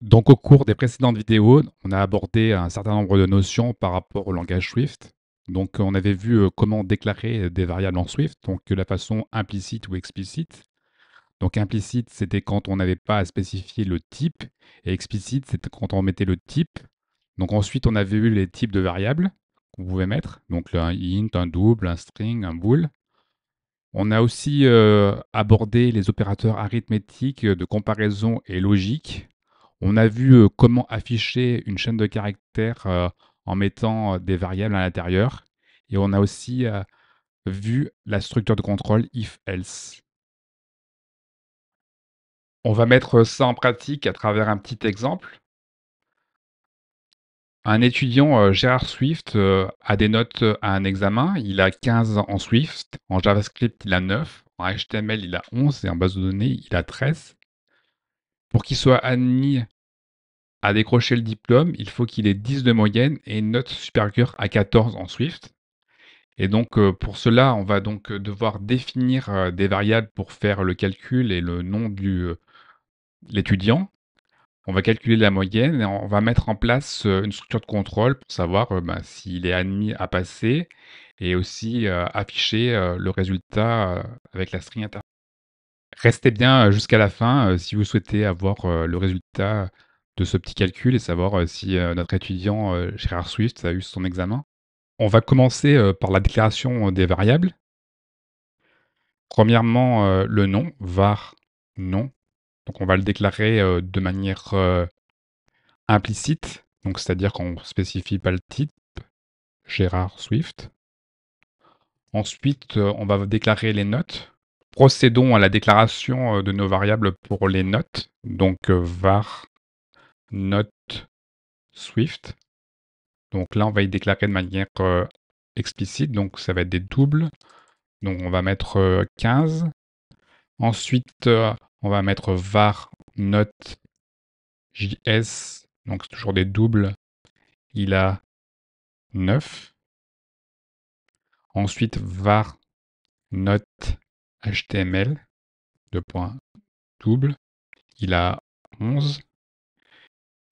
Donc, au cours des précédentes vidéos, on a abordé un certain nombre de notions par rapport au langage Swift. Donc, on avait vu comment déclarer des variables en Swift, donc de la façon implicite ou explicite. Donc, implicite, c'était quand on n'avait pas à spécifier le type, et explicite, c'était quand on mettait le type. Donc, ensuite, on avait vu les types de variables qu'on pouvait mettre, donc un int, un double, un string, un bool. On a aussi abordé les opérateurs arithmétiques de comparaison et logique. On a vu comment afficher une chaîne de caractères en mettant des variables à l'intérieur. Et on a aussi vu la structure de contrôle if-else. On va mettre ça en pratique à travers un petit exemple. Un étudiant, Gérard Swift, a des notes à un examen. Il a 15 en Swift. En JavaScript, il a 9. En HTML, il a 11. Et en base de données, il a 13. Pour qu'il soit admis à décrocher le diplôme, il faut qu'il ait 10 de moyenne et une note supérieure à 14 en Swift. Et donc, pour cela, on va donc devoir définir des variables pour faire le calcul et le nom de l'étudiant. On va calculer la moyenne et on va mettre en place une structure de contrôle pour savoir s'il est admis à passer et aussi afficher le résultat avec la string interprétée. Restez bien jusqu'à la fin si vous souhaitez avoir le résultat de ce petit calcul et savoir si notre étudiant Gérard Swift a eu son examen. On va commencer par la déclaration des variables. Premièrement, le nom, var nom. Donc on va le déclarer de manière implicite, donc c'est-à-dire qu'on ne spécifie pas le type, Gérard Swift. Ensuite, on va déclarer les notes. Procédons à la déclaration de nos variables pour les notes. Donc var note Swift. Donc là, on va y déclarer de manière explicite, donc ça va être des doubles. Donc on va mettre 15. Ensuite, on va mettre var note JS, donc c'est toujours des doubles, il a 9. Ensuite, var note HTML, deux points double, il a 11.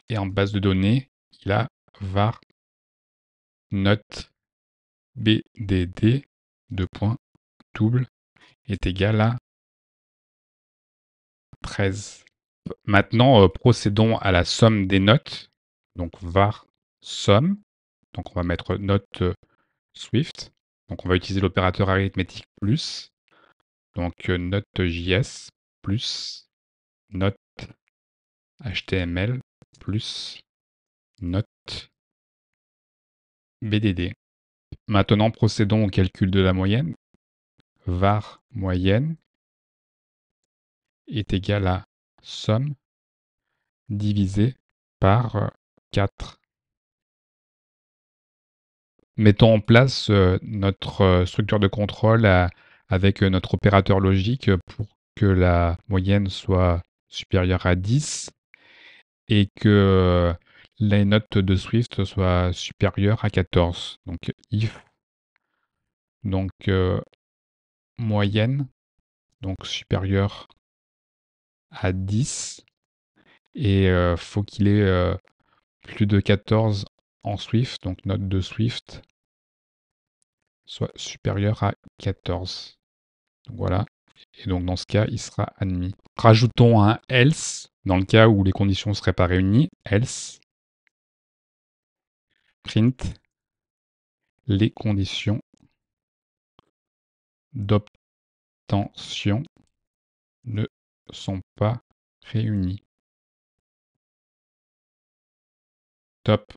Et en base de données, il a var note BDD, deux points double, est égal à 13. Maintenant, procédons à la somme des notes. Donc var somme. Donc on va mettre note Swift. Donc on va utiliser l'opérateur arithmétique plus. Donc note JS plus note HTML plus note BDD. Maintenant, procédons au calcul de la moyenne. Var moyenne est égal à somme divisé par 4. Mettons en place notre structure de contrôle avec notre opérateur logique pour que la moyenne soit supérieure à 10 et que les notes de Swift soient supérieures à 14. Donc if donc moyenne donc supérieure à 10 et faut qu'il ait plus de 14 en Swift, donc note de Swift soit supérieure à 14. Donc voilà. Et donc dans ce cas, il sera admis. Rajoutons un else dans le cas où les conditions ne seraient pas réunies. Else print les conditions d'obtention ne sont pas réunies. Top.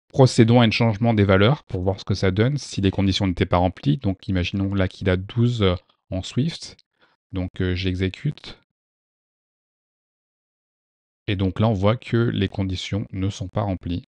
Procédons à un changement des valeurs pour voir ce que ça donne si les conditions n'étaient pas remplies. Donc imaginons là qu'il a 12 en Swift. Donc j'exécute. Et donc là, on voit que les conditions ne sont pas remplies.